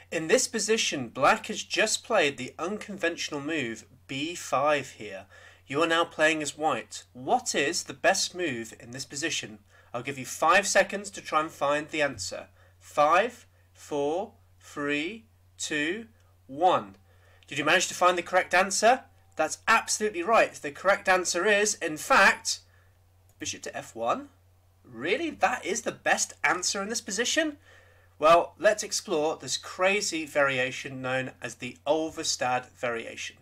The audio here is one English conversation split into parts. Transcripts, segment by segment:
In this position, black has just played the unconventional move b5 here. You are now playing as white. What is the best move in this position? I'll give you 5 seconds to try and find the answer. 5, 4, 3, 2, 1. Did you manage to find the correct answer? That's absolutely right. The correct answer is, in fact, bishop to f1. Really? That is the best answer in this position? Well, let's explore this crazy variation known as the Ulvestad Variation.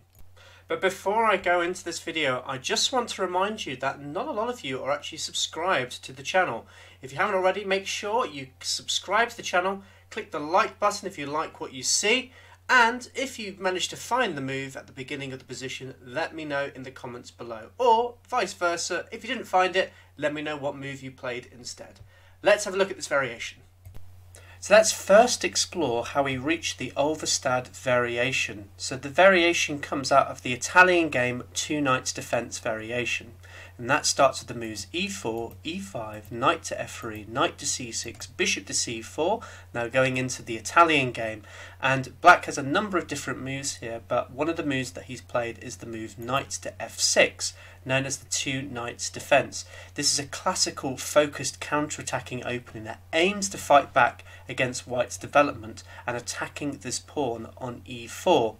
But before I go into this video, I just want to remind you that not a lot of you are actually subscribed to the channel. If you haven't already, make sure you subscribe to the channel, click the like button if you like what you see, and if you manage to find the move at the beginning of the position, let me know in the comments below. Or vice versa, if you didn't find it, let me know what move you played instead. Let's have a look at this variation. So let's first explore how we reach the Ulvestad Variation. So the variation comes out of the Italian game Two Knights Defence Variation. And that starts with the moves e4, e5, knight to f3, knight to c6, bishop to c4, now going into the Italian game. And black has a number of different moves here, but one of the moves that he's played is the move knight to f6, known as the Two Knights Defence. This is a classical focused counter-attacking opening that aims to fight back against white's development and attacking this pawn on e4.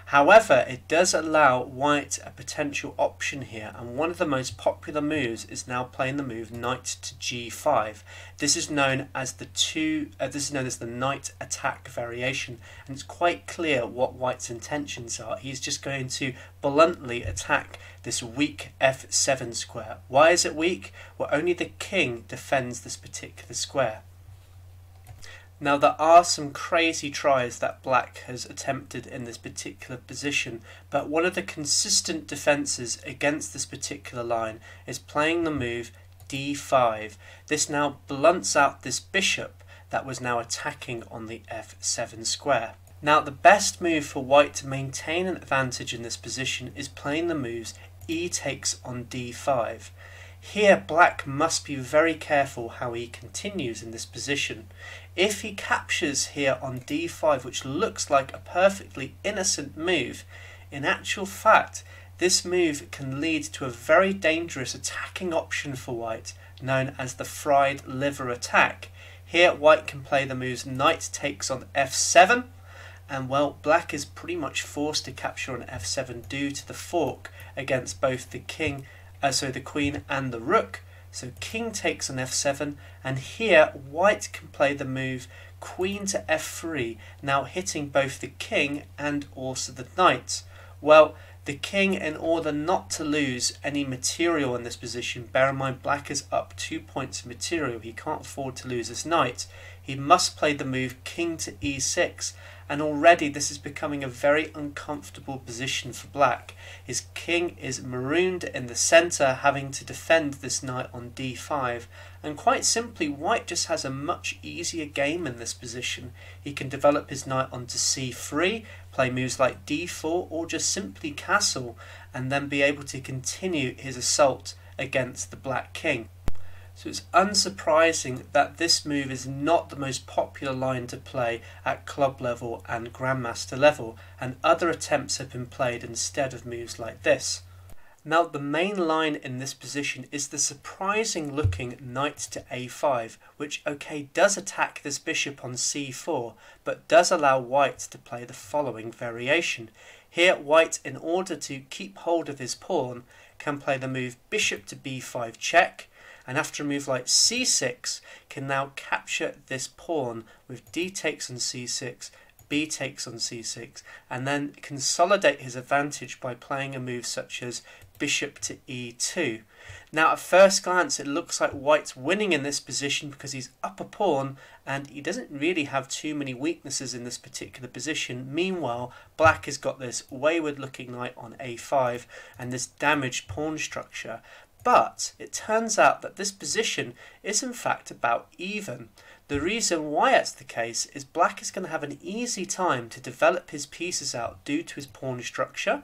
However, it does allow white a potential option here, and one of the most popular moves is now playing the move knight to g5. This is known as the knight attack variation, and it's quite clear what white's intentions are. He's just going to bluntly attack this weak f7 square. Why is it weak? Well, only the king defends this particular square. Now there are some crazy tries that black has attempted in this particular position, but one of the consistent defences against this particular line is playing the move d5. This now blunts out this bishop that was now attacking on the f7 square. Now the best move for white to maintain an advantage in this position is playing the moves e takes on d5. Here black must be very careful how he continues in this position. If he captures here on d5, which looks like a perfectly innocent move, in actual fact this move can lead to a very dangerous attacking option for white, known as the fried liver attack. Here white can play the moves knight takes on f7, and well, black is pretty much forced to capture on f7 due to the fork against both the the queen and the rook. So king takes on f7, and here white can play the move queen to f3, now hitting both the king and also the knight. Well, the king, in order not to lose any material in this position, bear in mind black is up 2 points of material, he can't afford to lose his knight, he must play the move king to e6, and already this is becoming a very uncomfortable position for black. His king is marooned in the centre, having to defend this knight on d5, and quite simply white just has a much easier game in this position. He can develop his knight onto c3, play moves like d4, or just simply castle, and then be able to continue his assault against the black king. So it's unsurprising that this move is not the most popular line to play at club level and grandmaster level, and other attempts have been played instead of moves like this. Now the main line in this position is the surprising looking knight to a5, which does attack this bishop on c4, but does allow white to play the following variation. Here white, in order to keep hold of his pawn, can play the move bishop to b5 check, and after a move like c6 can now capture this pawn with d takes on c6, b takes on c6, and then consolidate his advantage by playing a move such as bishop to e2. Now at first glance it looks like white's winning in this position because he's up a pawn and he doesn't really have too many weaknesses in this particular position. Meanwhile, black has got this wayward looking knight on a5 and this damaged pawn structure. But it turns out that this position is in fact about even. The reason why that's the case is black is going to have an easy time to develop his pieces out due to his pawn structure,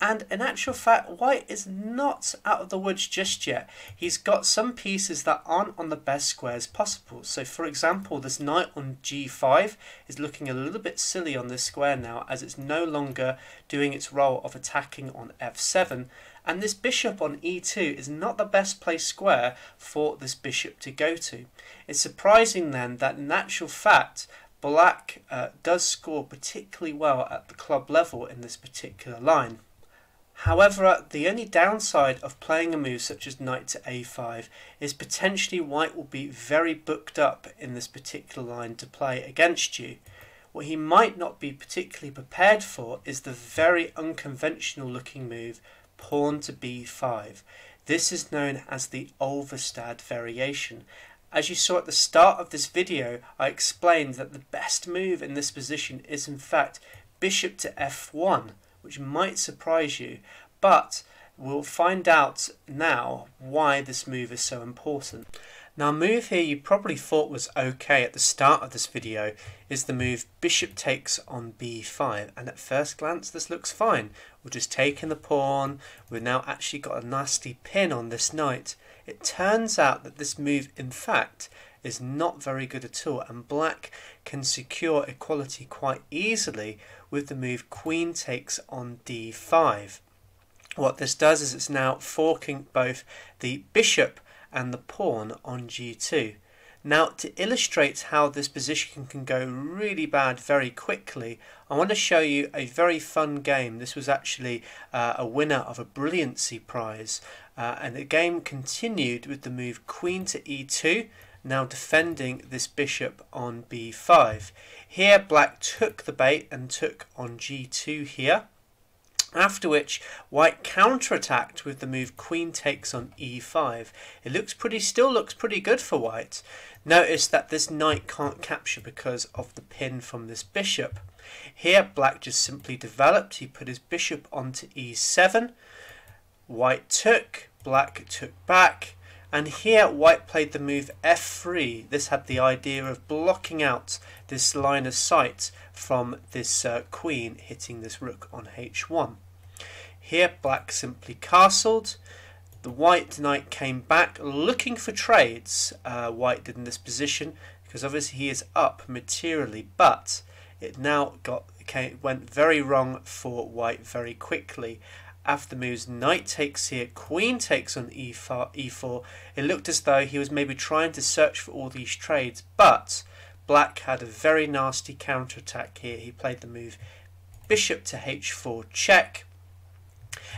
And in actual fact, white is not out of the woods just yet. He's got some pieces that aren't on the best squares possible. So for example, this knight on g5 is looking a little bit silly on this square now, as it's no longer doing its role of attacking on f7. And this bishop on e2 is not the best placed square for this bishop to go to. It's surprising then that in actual fact, black does score particularly well at the club level in this particular line. However, the only downside of playing a move such as knight to a5 is potentially white will be very booked up in this particular line to play against you. What he might not be particularly prepared for is the very unconventional looking move pawn to b5. This is known as the Ulvestad Variation. As you saw at the start of this video, I explained that the best move in this position is in fact bishop to f1, which might surprise you, but we'll find out now why this move is so important. Now, a move here you probably thought was okay at the start of this video is the move bishop takes on b5, and at first glance this looks fine. We're just taking the pawn, we've now actually got a nasty pin on this knight. It turns out that this move in fact is not very good at all, and black can secure equality quite easily with the move queen takes on d5. What this does is it's now forking both the bishop and the pawn on g2. Now, to illustrate how this position can go really bad very quickly, I want to show you a very fun game. This was actually a winner of a brilliancy prize, and the game continued with the move queen to e2, now defending this bishop on b5. Here black took the bait and took on g2 here, after which white counterattacked with the move queen takes on e5. It still looks pretty good for white. Notice that this knight can't capture because of the pin from this bishop. Here black just simply developed. He put his bishop onto e7. White took, black took back, and here white played the move f3. This had the idea of blocking out this line of sight from this queen hitting this rook on h1. Here black simply castled. The white knight came back looking for trades. White did in this position because obviously he is up materially, but it now went very wrong for white very quickly. After the moves knight takes here, queen takes on e4, it looked as though he was maybe trying to search for all these trades, but black had a very nasty counterattack here. He played the move bishop to h4 check.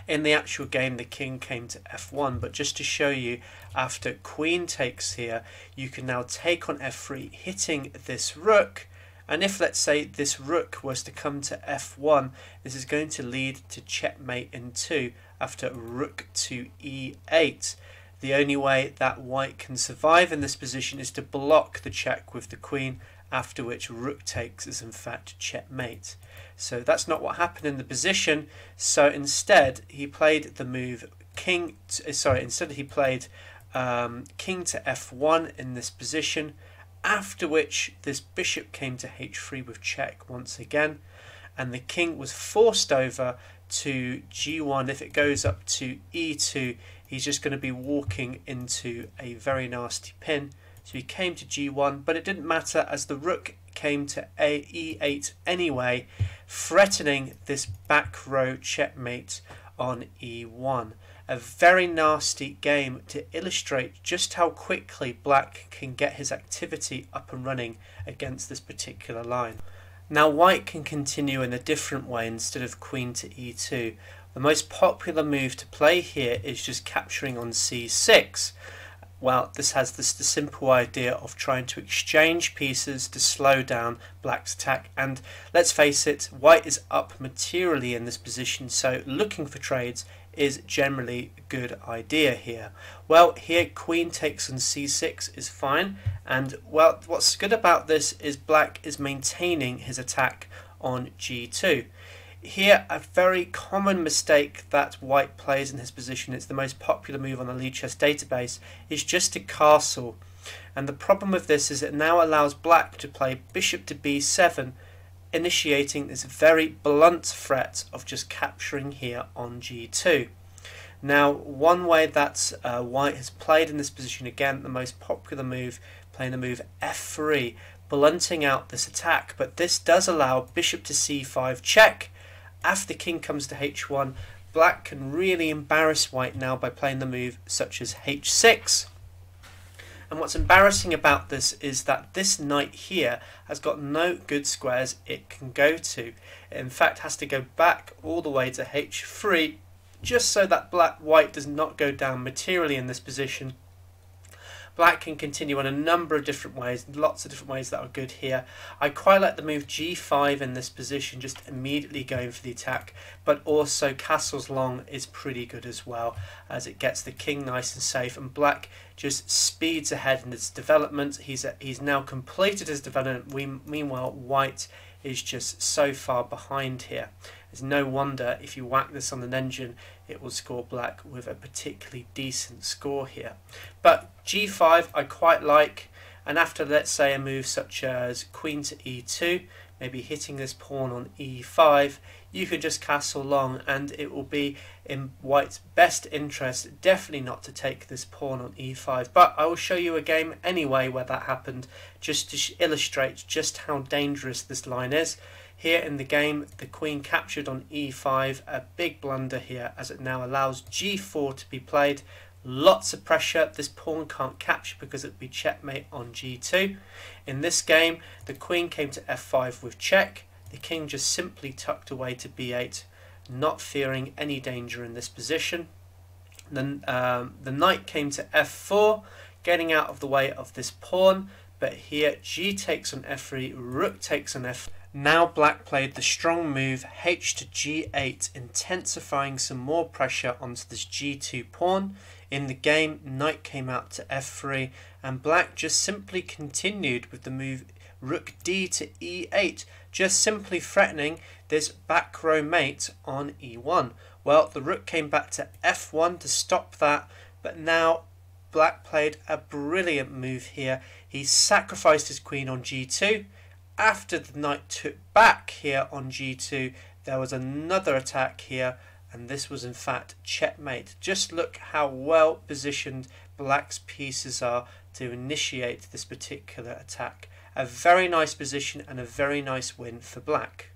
In the actual game the king came to f1, but just to show you, after queen takes here, you can now take on f3 hitting this rook. And if, let's say, this rook was to come to f1, this is going to lead to checkmate in 2 after rook to e8. The only way that white can survive in this position is to block the check with the queen, after which rook takes is in fact checkmate. So that's not what happened in the position. So instead he played the move king to f1 in this position, after which this bishop came to h3 with check once again, and the king was forced over to g1. If it goes up to e2, he's just going to be walking into a very nasty pin. So he came to g1, but it didn't matter as the rook came to e8 anyway, threatening this back row checkmate on e1. A very nasty game to illustrate just how quickly black can get his activity up and running against this particular line. Now white can continue in a different way instead of queen to e2. The most popular move to play here is just capturing on c6. Well, this has the simple idea of trying to exchange pieces to slow down black's attack, and let's face it, white is up materially in this position, so looking for trades is generally a good idea here. Well, here queen takes on c6 is fine, and well, what's good about this is black is maintaining his attack on g2. Here, a very common mistake that white plays in his position, it's the most popular move on the Lichess database, is just to castle. And the problem with this is it now allows black to play bishop to b7 initiating this very blunt threat of just capturing here on g2. Now, one way that white has played in this position, again the most popular move, playing the move f3, blunting out this attack, but this does allow bishop to c5 check. After the king comes to h1, black can really embarrass white now by playing the move such as h6. And what's embarrassing about this is that this knight here has got no good squares it can go to. It in fact has to go back all the way to h3 just so that white does not go down materially in this position. Black can continue on a number of different ways, lots of different ways that are good here. I quite like the move g5 in this position, just immediately going for the attack, but also castles long is pretty good as well, as it gets the king nice and safe, and black just speeds ahead in its development. He's now completed his development. Meanwhile, white is just so far behind here. It's no wonder if you whack this on an engine, it will score black with a particularly decent score here. But g5 I quite like, and after, let's say, a move such as queen to e2, maybe hitting this pawn on e5, you could just castle long, and it will be in white's best interest definitely not to take this pawn on e5. But I will show you a game anyway where that happened, just to illustrate just how dangerous this line is. Here in the game, the queen captured on e5, a big blunder here, as it now allows g4 to be played. Lots of pressure, this pawn can't capture because it would be checkmate on g2. In this game, the queen came to f5 with check, the king just simply tucked away to b8, not fearing any danger in this position. Then the knight came to f4, getting out of the way of this pawn, but here g takes on f3, rook takes on f4. Now black played the strong move h to g8, intensifying some more pressure onto this g2 pawn. In the game, knight came out to f3, and black just simply continued with the move rook d to e8, just simply threatening this back row mate on e1. Well, the rook came back to f1 to stop that, but now black played a brilliant move here. He sacrificed his queen on g2. After the knight took back here on g2, there was another attack here, and this was in fact checkmate. Just look how well positioned black's pieces are to initiate this particular attack. A very nice position and a very nice win for black.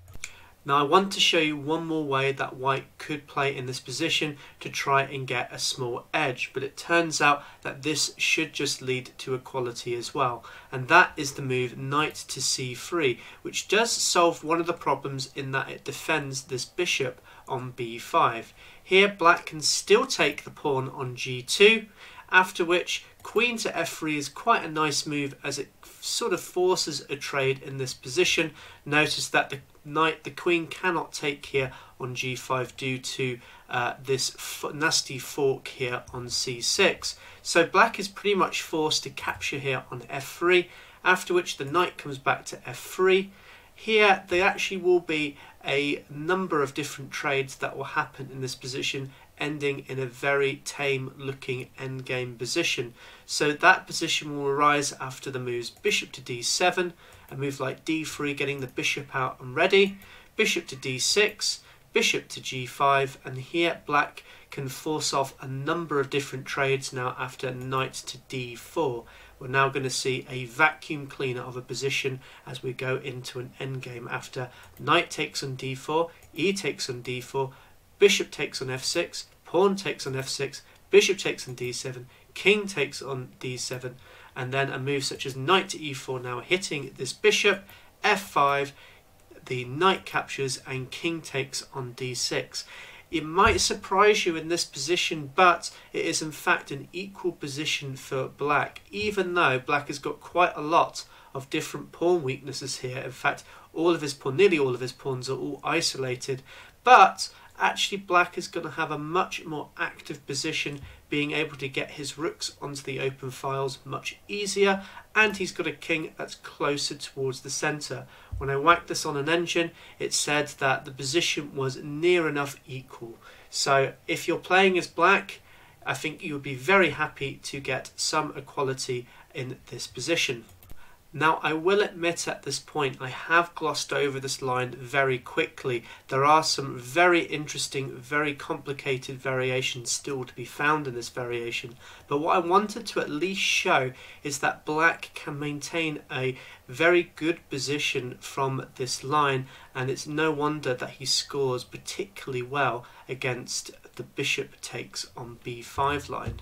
Now I want to show you one more way that white could play in this position to try and get a small edge, but it turns out that this should just lead to equality as well, and that is the move knight to c3, which does solve one of the problems in that it defends this bishop on b5. Here black can still take the pawn on g2, after which queen to f3 is quite a nice move, as it sort of forces a trade in this position. Notice that the queen cannot take here on g5 due to this nasty fork here on c6. So black is pretty much forced to capture here on f3, after which the knight comes back to f3. Here there actually will be a number of different trades that will happen in this position, ending in a very tame looking endgame position. So that position will arise after the moves bishop to d7, a move like d3 getting the bishop out and ready, bishop to d6, bishop to g5, and here black can force off a number of different trades now after knight to d4. We're now going to see a vacuum cleaner of a position as we go into an endgame after knight takes on d4, e takes on d4, bishop takes on f6, pawn takes on f6, bishop takes on d7, king takes on d7, and then a move such as knight to e4 now hitting this bishop, f5, the knight captures, and king takes on d6. It might surprise you in this position, but it is in fact an equal position for black, even though black has got quite a lot of different pawn weaknesses here. In fact, nearly all of his pawns are all isolated, but actually black is going to have a much more active position, being able to get his rooks onto the open files much easier, and he's got a king that's closer towards the centre. When I whacked this on an engine, it said that the position was near enough equal. So if you're playing as black, I think you would be very happy to get some equality in this position. Now, I will admit at this point I have glossed over this line very quickly. There are some very interesting, very complicated variations still to be found in this variation. But what I wanted to at least show is that black can maintain a very good position from this line, and it's no wonder that he scores particularly well against the bishop takes on b5 line.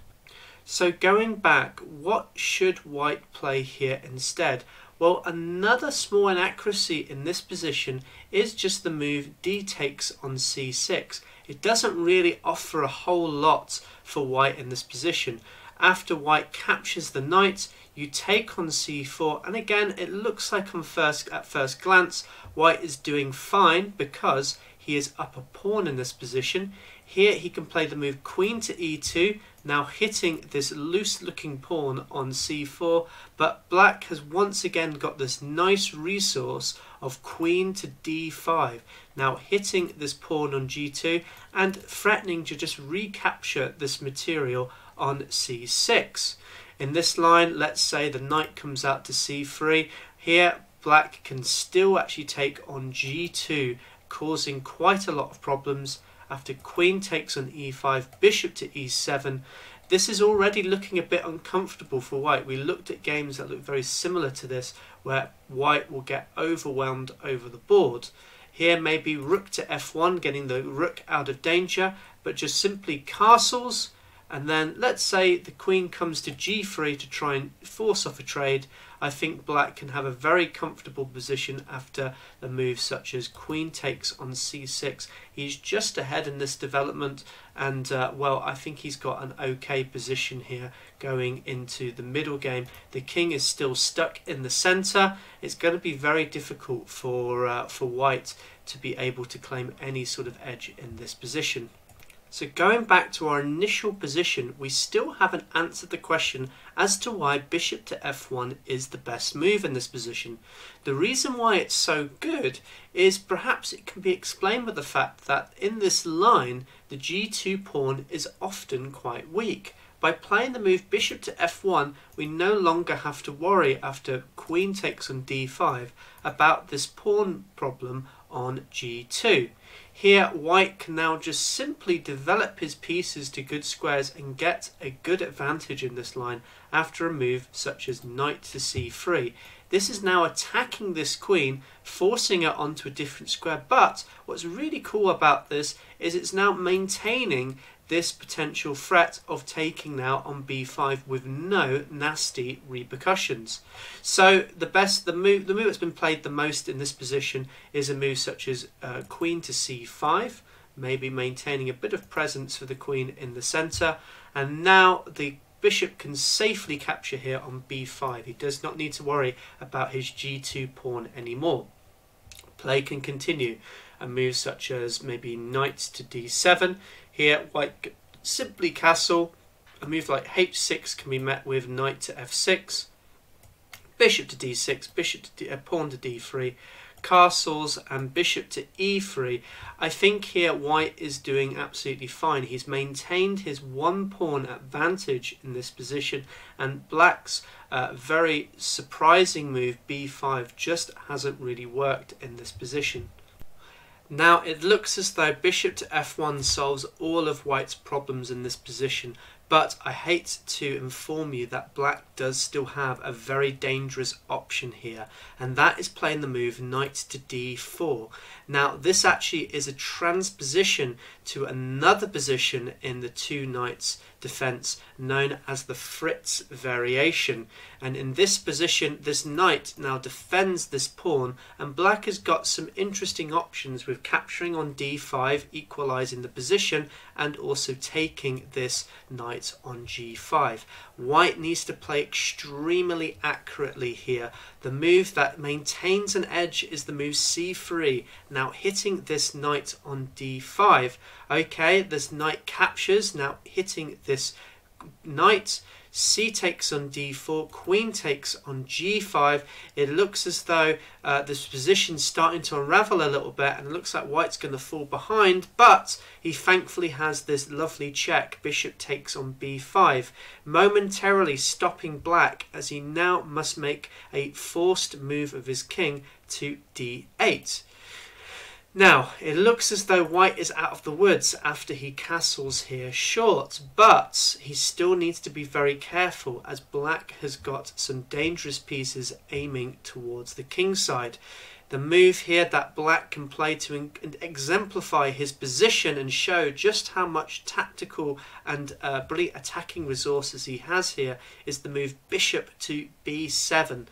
So going back, what should white play here instead? Well, another small inaccuracy in this position is just the move d takes on c6. It doesn't really offer a whole lot for white in this position. After white captures the knight, you take on c4, and again it looks like at first glance white is doing fine because he is up a pawn in this position. Here he can play the move queen to e2, now hitting this loose looking pawn on c4, but black has once again got this nice resource of queen to d5, now hitting this pawn on g2 and threatening to just recapture this material on c6. In this line, let's say the knight comes out to c3. Here black can still actually take on g2, causing quite a lot of problems. After queen takes on e5, bishop to e7, this is already looking a bit uncomfortable for white. We looked at games that look very similar to this, where white will get overwhelmed over the board. Here maybe rook to f1, getting the rook out of danger, but just simply castles, and then let's say the queen comes to g3 to try and force off a trade. I think black can have a very comfortable position after the moves such as queen takes on c6. He's just ahead in this development, and well, I think he's got an okay position here going into the middle game. The king is still stuck in the center. It's going to be very difficult for white to be able to claim any sort of edge in this position. So going back to our initial position, we still haven't answered the question as to why bishop to f1 is the best move in this position. The reason why it's so good is perhaps it can be explained by the fact that in this line, the g2 pawn is often quite weak. By playing the move bishop to f1, we no longer have to worry after queen takes on d5 about this pawn problem on g2. Here white can now just simply develop his pieces to good squares and get a good advantage in this line after a move such as knight to c3. This is now attacking this queen, forcing her onto a different square, but what's really cool about this is it's now maintaining this potential threat of taking now on b5 with no nasty repercussions. So the move that's been played the most in this position is a move such as queen to c5, maybe maintaining a bit of presence for the queen in the center, and now the bishop can safely capture here on b5. He does not need to worry about his g2 pawn anymore. Play can continue. A move such as maybe knight to d7. Here white simply castle. A move like h6 can be met with knight to f6. Bishop to d6, bishop to pawn to d3. Castles and bishop to e3. I think here white is doing absolutely fine. He's maintained his one pawn advantage in this position, and black's very surprising move b5 just hasn't really worked in this position. Now it looks as though bishop to f1 solves all of white's problems in this position, but I hate to inform you that black does still have a very dangerous option here, and that is playing the move knight to d4. Now this actually is a transposition to another position in the two knights defense known as the Fritz Variation, and in this position this knight now defends this pawn, and black has got some interesting options with capturing on d5, equalizing the position, and also taking this knight on g5. White needs to play extremely accurately here. The move that maintains an edge is the move c3, now hitting this knight on d5. Okay, this knight captures, now hitting this knight. c takes on d4, queen takes on g5. It looks as though this position's starting to unravel a little bit, and it looks like white's going to fall behind, but he thankfully has this lovely check. Bishop takes on b5, momentarily stopping black as he now must make a forced move of his king to d8. Now, it looks as though white is out of the woods after he castles here short, but he still needs to be very careful as black has got some dangerous pieces aiming towards the king side. The move here that black can play to exemplify his position and show just how much tactical and brilliant attacking resources he has here is the move bishop to b7.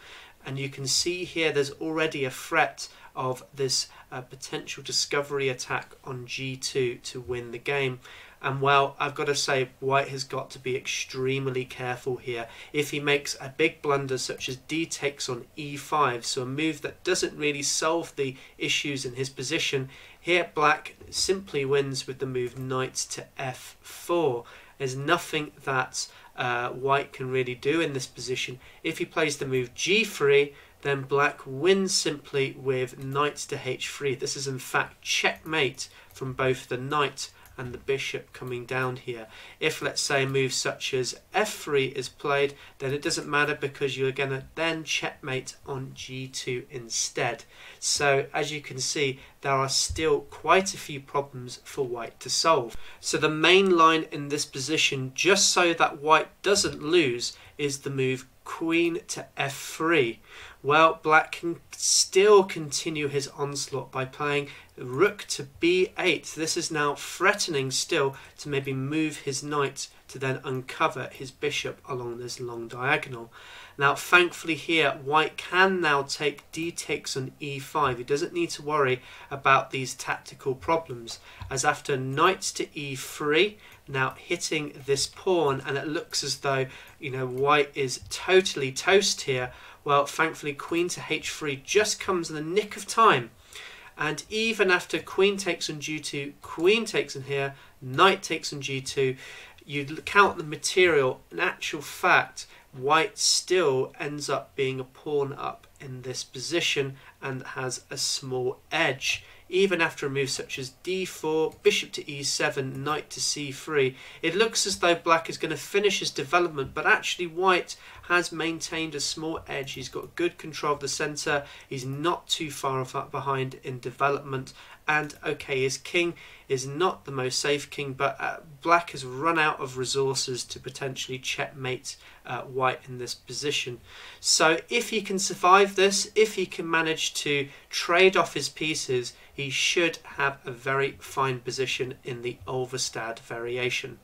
And you can see here there's already a threat of this potential discovery attack on g2 to win the game. And well, I've got to say, white has got to be extremely careful here. If he makes a big blunder such as d takes on e5, so a move that doesn't really solve the issues in his position, here black simply wins with the move knight to f4. There's nothing that white can really do in this position. If he plays the move g3, then black wins simply with knight to h3. This is in fact checkmate from both the knight and the bishop coming down here. If, let's say, a move such as f3 is played, then it doesn't matter because you're going to then checkmate on g2 instead. So as you can see, there are still quite a few problems for white to solve. So the main line in this position, just so that white doesn't lose, is the move queen to f3. Well, black can still continue his onslaught by playing rook to b8. This is now threatening still to maybe move his knight to then uncover his bishop along this long diagonal. Now, thankfully here, white can now take d takes on e5. He doesn't need to worry about these tactical problems, as after knight to e3, now hitting this pawn, and it looks as though, you know, white is totally toast here. Well, thankfully queen to h3 just comes in the nick of time. And even after queen takes on g2, queen takes on here, knight takes on g2, you count the material, in actual fact, white still ends up being a pawn up in this position and has a small edge. Even after a move such as d4, bishop to e7, knight to c3, it looks as though black is going to finish his development, but actually white has maintained a small edge. He's got good control of the centre, he's not too far behind in development, and okay, his king is not the most safe king, but black has run out of resources to potentially checkmate white in this position. So if he can survive this, if he can manage to trade off his pieces, he should have a very fine position in the Ulvestad variation.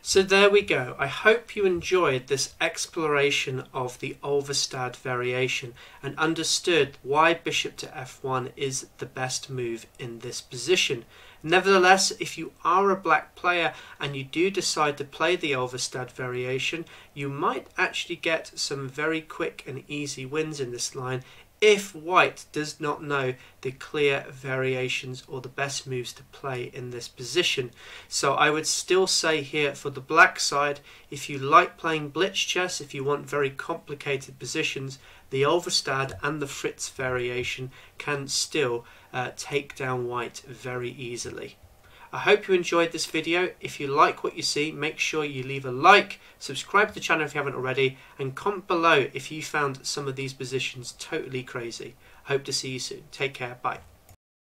So there we go. I hope you enjoyed this exploration of the Ulvestad variation and understood why bishop to f1 is the best move in this position. Nevertheless, if you are a black player and you do decide to play the Ulvestad variation, you might actually get some very quick and easy wins in this line if white does not know the clear variations or the best moves to play in this position. So I would still say here for the black side, if you like playing blitz chess, if you want very complicated positions, the Ulvestad and the Fritz variation can still take down white very easily. I hope you enjoyed this video. If you like what you see, make sure you leave a like, subscribe to the channel if you haven't already, and comment below if you found some of these positions totally crazy. Hope to see you soon. Take care. Bye.